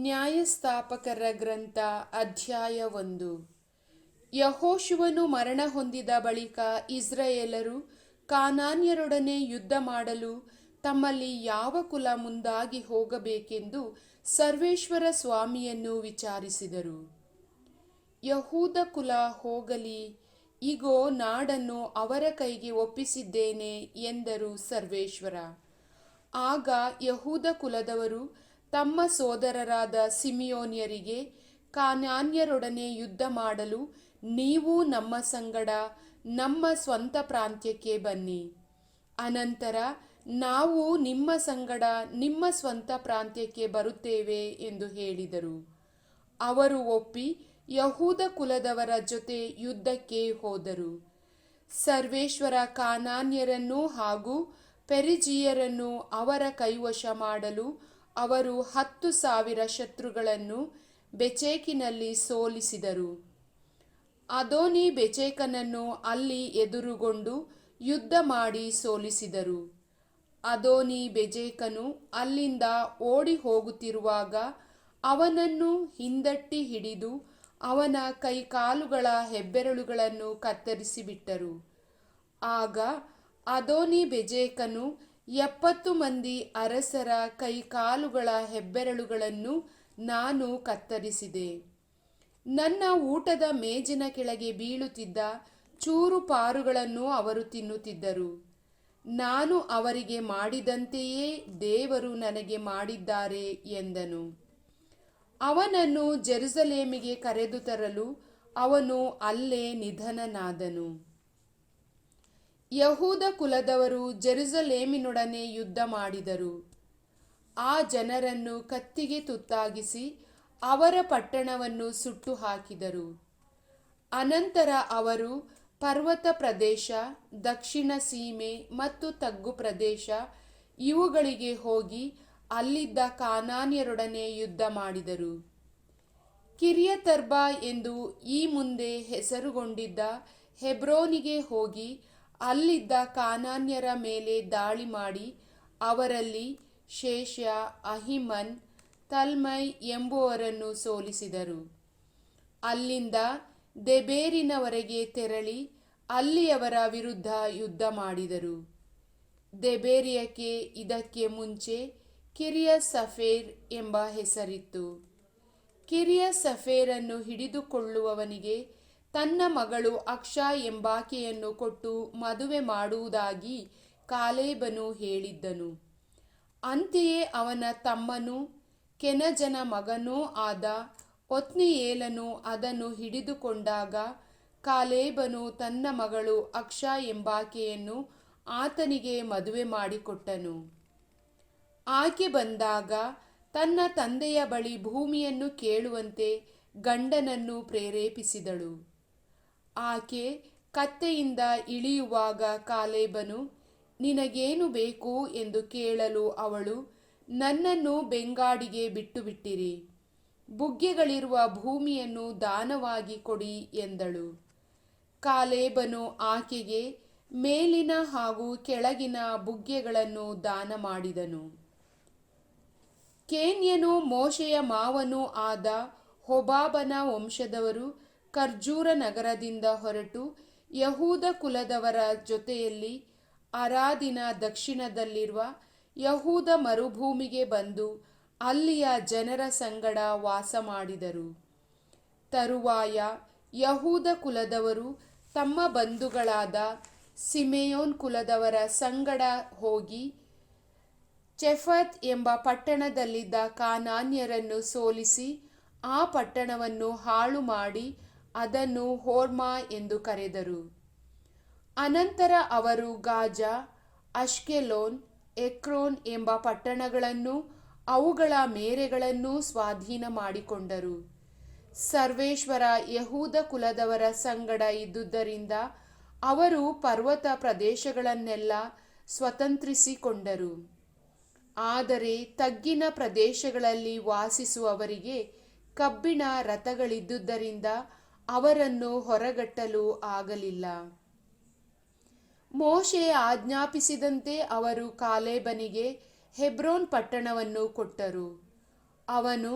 ನ್ಯಾಯಸ್ಥಾಪಕರ ಗ್ರಂಥ ಅಧ್ಯಾಯ 1. ಯೆಹೋಶುವನು ಮರಣ ಹೊಂದಿದ ಬಳಿಕ ಇಸ್ರಾಯೇಲರು ಕಾನಾನ್ಯರೊಡನೆ ಯುದ್ಧ ಮಾಡಲು ತಮ್ಮಲ್ಲಿ ಯಾವ ಕುಲ ಮುಂದಾಗಿ ಹೋಗಬೇಕೆಂದು ಸರ್ವೇಶ್ವರ ಸ್ವಾಮಿಯನ್ನು ವಿಚಾರಿಸಿದರು. ಯಹೂದ ಕುಲ ಹೋಗಲಿ, ಇಗೋ ನಾಡನ್ನು ಅವರ ಕೈಗೆ ಒಪ್ಪಿಸಿದ್ದೇನೆ ಎಂದರು ಸರ್ವೇಶ್ವರ. ಆಗ ಯಹೂದ ಕುಲದವರು ತಮ್ಮ ಸೋದರರಾದ ಸಿಮಿಯೋನ್ಯರಿಗೆ, ಕಾನಾನ್ಯರೊಡನೆ ಯುದ್ಧ ಮಾಡಲು ನೀವು ನಮ್ಮ ಸಂಗಡ ನಮ್ಮ ಸ್ವಂತ ಪ್ರಾಂತ್ಯಕ್ಕೆ ಬನ್ನಿ, ಅನಂತರ ನಾವು ನಿಮ್ಮ ಸಂಗಡ ನಿಮ್ಮ ಸ್ವಂತ ಪ್ರಾಂತ್ಯಕ್ಕೆ ಬರುತ್ತೇವೆ ಎಂದು ಹೇಳಿದರು. ಅವರು ಒಪ್ಪಿ ಯಹೂದ ಕುಲದವರ ಜೊತೆ ಯುದ್ಧಕ್ಕೆ ಹೋದರು. ಸರ್ವೇಶ್ವರ ಕಾನಾನ್ಯರನ್ನು ಹಾಗೂ ಪೆರಿಜೀಯರನ್ನು ಅವರ ಕೈವಶ ಮಾಡಲು ಅವರು 10,000 ಶತ್ರುಗಳನ್ನು ಬೆಚೇಕಿನಲ್ಲಿ ಸೋಲಿಸಿದರು. ಅದೋನಿ ಬೆಚೇಕನನ್ನು ಅಲ್ಲಿ ಎದುರುಗೊಂಡು ಯುದ್ಧ ಮಾಡಿ ಸೋಲಿಸಿದರು. ಅದೋನಿ ಬೆಜೇಕನು ಅಲ್ಲಿಂದ ಓಡಿ ಹೋಗುತ್ತಿರುವಾಗ ಅವನನ್ನು ಹಿಂದಟ್ಟಿ ಹಿಡಿದು ಅವನ ಕೈಕಾಲುಗಳ ಹೆಬ್ಬೆರಳುಗಳನ್ನು ಕತ್ತರಿಸಿಬಿಟ್ಟರು. ಆಗ ಅದೋನಿ ಬೆಜೇಕನು 70 ಮಂದಿ ಅರಸರ ಕೈಕಾಲುಗಳ ಹೆಬ್ಬೆರಳುಗಳನ್ನು ನಾನು ಕತ್ತರಿಸಿದೆ. ನನ್ನ ಊಟದ ಮೇಜಿನ ಕೆಳಗೆ ಬೀಳುತ್ತಿದ್ದ ಚೂರುಪಾರುಗಳನ್ನು ಅವರು ತಿನ್ನುತ್ತಿದ್ದರು. ನಾನು ಅವರಿಗೆ ಮಾಡಿದಂತೆಯೇ ದೇವರು ನನಗೆ ಮಾಡಿದ್ದಾರೆ ಎಂದನು. ಅವನನ್ನು ಜೆರುಸಲೇಮಿಗೆ ಕರೆದು ತರಲು ಅವನು ಅಲ್ಲೇ ನಿಧನನಾದನು. ಯಹೂದ ಕುಲದವರು ಜೆರುಸಲೇಮಿನೊಡನೆ ಯುದ್ಧ ಮಾಡಿದರು. ಆ ಜನರನ್ನು ಕತ್ತಿಗೆ ತುತ್ತಾಗಿಸಿ ಅವರ ಪಟ್ಟಣವನ್ನು ಸುಟ್ಟು ಹಾಕಿದರು. ಅನಂತರ ಅವರು ಪರ್ವತ ಪ್ರದೇಶ, ದಕ್ಷಿಣ ಸೀಮೆ ಮತ್ತು ತಗ್ಗು ಪ್ರದೇಶ ಇವುಗಳಿಗೆ ಹೋಗಿ ಅಲ್ಲಿದ್ದ ಕಾನಾನ್ಯರೊಡನೆ ಯುದ್ಧ ಮಾಡಿದರು. ಕಿರ್ಯತರ್ಬಾ ಎಂದು ಈ ಮುಂದೆ ಹೆಸರುಗೊಂಡಿದ್ದ ಹೆಬ್ರೋನಿಗೆ ಹೋಗಿ ಅಲ್ಲಿದ್ದ ಕಾನಾನ್ಯರ ಮೇಲೆ ದಾಳಿ ಮಾಡಿ ಅವರಲ್ಲಿ ಶೇಷ್ಯ, ಅಹಿಮನ್, ತಲ್ಮೈ ಎಂಬುವರನ್ನು ಸೋಲಿಸಿದರು. ಅಲ್ಲಿಂದ ದೆಬೇರಿನವರೆಗೆ ತೆರಳಿ ಅಲ್ಲಿಯವರ ವಿರುದ್ಧ ಯುದ್ಧ ಮಾಡಿದರು. ದೆಬೇರಿಯಕ್ಕೆ ಇದಕ್ಕೆ ಮುಂಚೆ ಕಿರ್ಯಸಫೇರ್ ಎಂಬ ಹೆಸರಿತ್ತು. ಕಿರ್ಯಸಫೇರನ್ನು ಹಿಡಿದುಕೊಳ್ಳುವವನಿಗೆ ತನ್ನ ಮಗಳು ಅಕ್ಷಾ ಎಂಬಾಕೆಯನ್ನು ಕೊಟ್ಟು ಮದುವೆ ಮಾಡುವುದಾಗಿ ಕಾಲೇಬನು ಹೇಳಿದ್ದನು. ಅಂತೆಯೇ ಅವನ ತಮ್ಮನೂ ಕೆನಜನ ಮಗನೂ ಆದ ಒತ್ನಿಯೇಲನು ಅದನ್ನು ಹಿಡಿದುಕೊಂಡಾಗ ಕಾಲೇಬನು ತನ್ನ ಮಗಳು ಅಕ್ಷಾ ಎಂಬಾಕೆಯನ್ನು ಆತನಿಗೆ ಮದುವೆ ಮಾಡಿಕೊಟ್ಟನು. ಆಕೆ ಬಂದಾಗ ತನ್ನ ತಂದೆಯ ಬಳಿ ಭೂಮಿಯನ್ನು ಕೇಳುವಂತೆ ಗಂಡನನ್ನು ಪ್ರೇರೇಪಿಸಿದಳು. ಆಕೆ ಕತ್ತೆಯಿಂದ ಇಳಿಯುವಾಗ ಕಾಲೇಬನು, ನಿನಗೇನು ಬೇಕು ಎಂದು ಕೇಳಲು ಅವಳು, ನನ್ನನ್ನು ಬೆಂಗಾಡಿಗೆ ಬಿಟ್ಟುಬಿಟ್ಟಿರಿ, ಬುಗ್ಗೆಗಳಿರುವ ಭೂಮಿಯನ್ನು ದಾನವಾಗಿ ಕೊಡಿ ಎಂದಳು. ಕಾಲೇಬನು ಆಕೆಗೆ ಮೇಲಿನ ಹಾಗೂ ಕೆಳಗಿನ ಬುಗ್ಗೆಗಳನ್ನು ದಾನ ಮಾಡಿದನು. ಕೇನ್ಯನೂ ಮೋಶೆಯ ಮಾವನೂ ಆದ ಹೋಬಾಬನ ವಂಶದವರು ಖರ್ಜೂರ ನಗರದಿಂದ ಹೊರಟು ಯಹೂದ ಕುಲದವರ ಜೊತೆಯಲ್ಲಿ ಅರಾದಿನ ದಕ್ಷಿಣದಲ್ಲಿರುವ ಯಹೂದ ಮರುಭೂಮಿಗೆ ಬಂದು ಅಲ್ಲಿಯ ಜನರ ಸಂಗಡ ವಾಸ ಮಾಡಿದರು. ತರುವಾಯ ಯಹೂದ ಕುಲದವರು ತಮ್ಮ ಬಂಧುಗಳಾದ ಸಿಮೆಯೋನ್ ಕುಲದವರ ಸಂಗಡ ಹೋಗಿ ಚೆಫತ್ ಎಂಬ ಪಟ್ಟಣದಲ್ಲಿದ್ದ ಕಾನಾನ್ಯರನ್ನು ಸೋಲಿಸಿ ಆ ಪಟ್ಟಣವನ್ನು ಹಾಳು ಮಾಡಿ ಅದನ್ನು ಹೋರ್ಮಾ ಎಂದು ಕರೆದರು. ಅನಂತರ ಅವರು ಗಾಜಾ, ಅಷ್ಕೆಲೋನ್, ಎಕ್ರೋನ್ ಎಂಬ ಪಟ್ಟಣಗಳನ್ನೂ ಅವುಗಳ ಮೇರೆಗಳನ್ನೂ ಸ್ವಾಧೀನ ಮಾಡಿಕೊಂಡರು. ಸರ್ವೇಶ್ವರ ಯಹೂದ ಕುಲದವರ ಸಂಗಡ ಇದ್ದುದರಿಂದ ಅವರು ಪರ್ವತ ಪ್ರದೇಶಗಳನ್ನೆಲ್ಲ ಸ್ವತಂತ್ರಿಸಿಕೊಂಡರು. ಆದರೆ ತಗ್ಗಿನ ಪ್ರದೇಶಗಳಲ್ಲಿ ವಾಸಿಸುವವರಿಗೆ ಕಬ್ಬಿಣ ರಥಗಳಿದ್ದುದರಿಂದ ಅವರನ್ನು ಹೊರಗಟ್ಟಲು ಆಗಲಿಲ್ಲ. ಮೋಶೆ ಆಜ್ಞಾಪಿಸಿದಂತೆ ಅವರು ಕಾಲೇಬನಿಗೆ ಹೆಬ್ರೋನ್ ಪಟ್ಟಣವನ್ನು ಕೊಟ್ಟರು. ಅವನು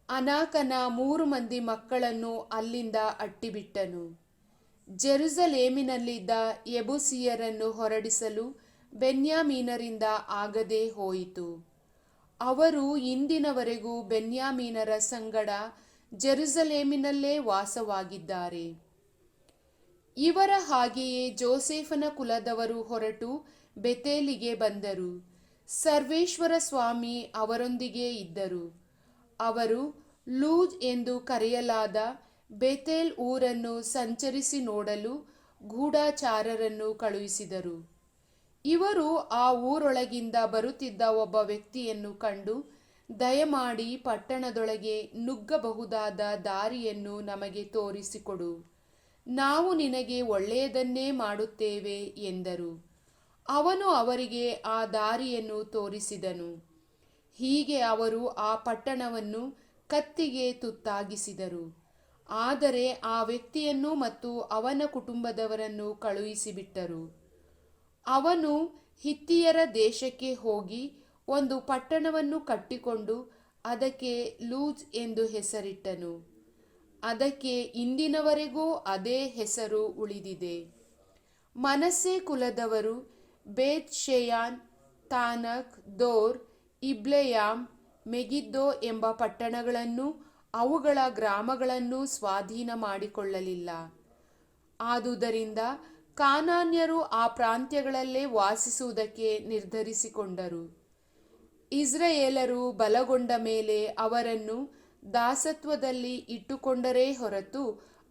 ಅನಾಕನ 3 ಮಂದಿ ಮಕ್ಕಳನ್ನು ಅಲ್ಲಿಂದ ಅಟ್ಟಿಬಿಟ್ಟನು. ಜೆರುಸಲೇಮಿನಲ್ಲಿದ್ದ ಯೆಬೂಸಿಯರನ್ನು ಹೊರಡಿಸಲು ಬೆನ್ಯಾಮೀನರಿಂದ ಆಗದೆ ಹೋಯಿತು. ಅವರು ಇಂದಿನವರೆಗೂ ಬೆನ್ಯಾಮೀನರ ಸಂಗಡ ಜೆರುಸಲೇಮಿನಲ್ಲೇ ವಾಸವಾಗಿದ್ದಾರೆ. ಇವರ ಹಾಗೆಯೇ ಜೋಸೇಫನ ಕುಲದವರು ಹೊರಟು ಬೆತೇಲಿಗೆ ಬಂದರು. ಸರ್ವೇಶ್ವರ ಸ್ವಾಮಿ ಅವರೊಂದಿಗೆ ಇದ್ದರು. ಅವರು ಲೂಜ್ ಎಂದು ಕರೆಯಲಾದ ಬೆತೇಲ್ ಊರನ್ನು ಸಂಚರಿಸಿ ನೋಡಲು ಗೂಢಚಾರರನ್ನು ಕಳುಹಿಸಿದರು. ಇವರು ಆ ಊರೊಳಗಿಂದ ಬರುತ್ತಿದ್ದ ಒಬ್ಬ ವ್ಯಕ್ತಿಯನ್ನು ಕಂಡು, ದಯಮಾಡಿ ಪಟ್ಟಣದೊಳಗೆ ನುಗ್ಗಬಹುದಾದ ದಾರಿಯನ್ನು ನಮಗೆ ತೋರಿಸಿಕೊಡು, ನಾವು ನಿನಗೆ ಒಳ್ಳೆಯದನ್ನೇ ಮಾಡುತ್ತೇವೆ ಎಂದರು. ಅವನು ಅವರಿಗೆ ಆ ದಾರಿಯನ್ನು ತೋರಿಸಿದನು. ಹೀಗೆ ಅವರು ಆ ಪಟ್ಟಣವನ್ನು ಕತ್ತಿಗೆ ತುತ್ತಾಗಿಸಿದರು. ಆದರೆ ಆ ವ್ಯಕ್ತಿಯನ್ನು ಮತ್ತು ಅವನ ಕುಟುಂಬದವರನ್ನು ಕಳುಹಿಸಿಬಿಟ್ಟರು. ಅವನು ಹಿತ್ತಿಯರ ದೇಶಕ್ಕೆ ಹೋಗಿ ಒಂದು ಪಟ್ಟಣವನ್ನು ಕಟ್ಟಿಕೊಂಡು ಅದಕ್ಕೆ ಲೂಜ್ ಎಂದು ಹೆಸರಿಟ್ಟನು. ಅದಕ್ಕೆ ಇಂದಿನವರೆಗೂ ಅದೇ ಹೆಸರು ಉಳಿದಿದೆ. ಮನಸ್ಸೆ ಕುಲದವರು ಬೇತ್ ಷೆಯಾನ್, ತಾನಕ್, ದೋರ್, ಇಬ್ಲೆಯಾಮ್, ಮೆಗಿದ್ದೋ ಎಂಬ ಪಟ್ಟಣಗಳನ್ನೂ ಅವುಗಳ ಗ್ರಾಮಗಳನ್ನೂ ಸ್ವಾಧೀನ ಮಾಡಿಕೊಳ್ಳಲಿಲ್ಲ. ಆದುದರಿಂದ ಕಾನಾನ್ಯರು ಆ ಪ್ರಾಂತ್ಯಗಳಲ್ಲೇ ವಾಸಿಸುವುದಕ್ಕೆ ನಿರ್ಧರಿಸಿಕೊಂಡರು. ಇಸ್ರಾಯೇಲರು ಬಲಗೊಂಡ ಮೇಲೆ ಅವರನ್ನು ದಾಸತ್ವದಲ್ಲಿ ಇಟ್ಟುಕೊಂಡರೇ ಹೊರತು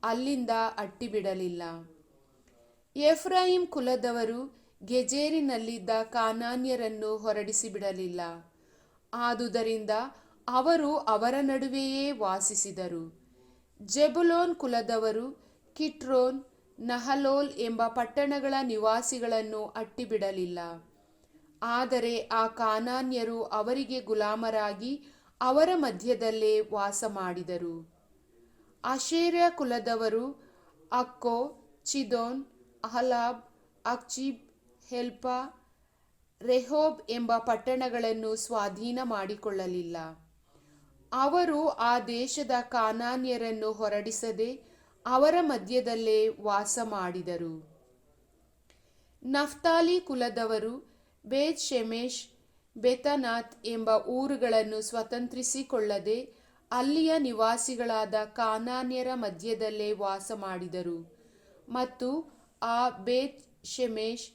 ಅಲ್ಲಿಂದ ಅಟ್ಟಿಬಿಡಲಿಲ್ಲ. ಎಫ್ರಾಯಿಂ ಕುಲದವರು ಗೆಜೆರಿನಲ್ಲಿದ್ದ ಕಾನಾನ್ಯರನ್ನು ಹೊರಡಿಸಿಬಿಡಲಿಲ್ಲ. ಆದುದರಿಂದ ಅವರು ಅವರ ನಡುವೆಯೇ ವಾಸಿಸಿದರು. ಜೆಬುಲೋನ್ ಕುಲದವರು ಕಿಟ್ರೋನ್, ನಹಲೋಲ್ ಎಂಬ ಪಟ್ಟಣಗಳ ನಿವಾಸಿಗಳನ್ನು ಅಟ್ಟಿಬಿಡಲಿಲ್ಲ. ಆದರೆ ಆ ಕಾನಾನ್ಯರು ಅವರಿಗೆ ಗುಲಾಮರಾಗಿ ಅವರ ಮಧ್ಯದಲ್ಲೇ ವಾಸ ಮಾಡಿದರು. ಆಶೇರ ಕುಲದವರು ಅಕ್ಕೋ, ಚಿದೋನ್, ಅಹಲಾಬ್, ಅಕ್ಜೀಬ್, ಹೆಲ್ಪ, ರೆಹೋಬ್ ಎಂಬ ಪಟ್ಟಣಗಳನ್ನು ಸ್ವಾಧೀನ ಮಾಡಿಕೊಳ್ಳಲಿಲ್ಲ. ಅವರು ಆ ದೇಶದ ಕಾನಾನ್ಯರನ್ನು ಹೊರಡಿಸದೆ ಅವರ ಮಧ್ಯದಲ್ಲೇ ವಾಸ ಮಾಡಿದರು. ನಫ್ತಾಲಿ ಕುಲದವರು ಬೇತ್ ಶೆಮೆಶ್, ಬೆತನಾತ್ ಎಂಬ ಊರುಗಳನ್ನು ಸ್ವತಂತ್ರಿಸಿಕೊಳ್ಳದೆ ಅಲ್ಲಿಯ ನಿವಾಸಿಗಳಾದ ಕಾನಾನ್ಯರ ಮಧ್ಯದಲ್ಲೇ ವಾಸ ಮಾಡಿದರು ಮತ್ತು ಆ ಬೇತ್ ಶೆಮೆಶ್,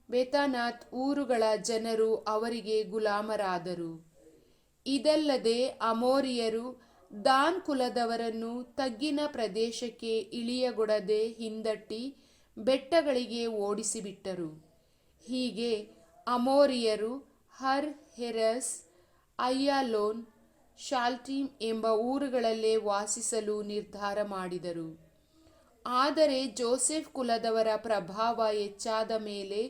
ಬೆತನಾತ್ ಊರುಗಳ ಜನರು ಅವರಿಗೆ ಗುಲಾಮರಾದರು. ಇದಲ್ಲದೆ ಅಮೋರಿಯರು ದಾನ್ ಕುಲದವರನ್ನು ತಗ್ಗಿನ ಪ್ರದೇಶಕ್ಕೆ ಇಳಿಯಗೊಡದೆ ಹಿಂದಟ್ಟಿ ಬೆಟ್ಟಗಳಿಗೆ ಓಡಿಸಿಬಿಟ್ಟರು. ಹೀಗೆ ಅಮೋರಿಯರು ಹರ್ ಹೆರಸ್, ಅಯ್ಯಾಲೋನ್, ಶಾಲ್ಟೀಮ್ ಎಂಬ ಊರುಗಳಲ್ಲೇ ವಾಸಿಸಲು ನಿರ್ಧಾರ ಮಾಡಿದರು. ಆದರೆ ಜೋಸೆಫ್ ಕುಲದವರ ಪ್ರಭಾವ ಹೆಚ್ಚಾದ ಮೇಲೆ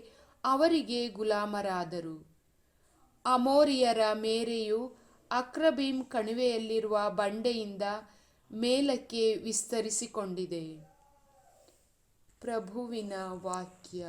ಅವರಿಗೆ ಗುಲಾಮರಾದರು. ಅಮೋರಿಯರ ಮೇರೆಯು ಅಕ್ರಬೀಮ್ ಕಣಿವೆಯಲ್ಲಿರುವ ಬಂಡೆಯಿಂದ ಮೇಲಕ್ಕೆ ವಿಸ್ತರಿಸಿಕೊಂಡಿದೆ. ಪ್ರಭುವಿನ ವಾಕ್ಯ.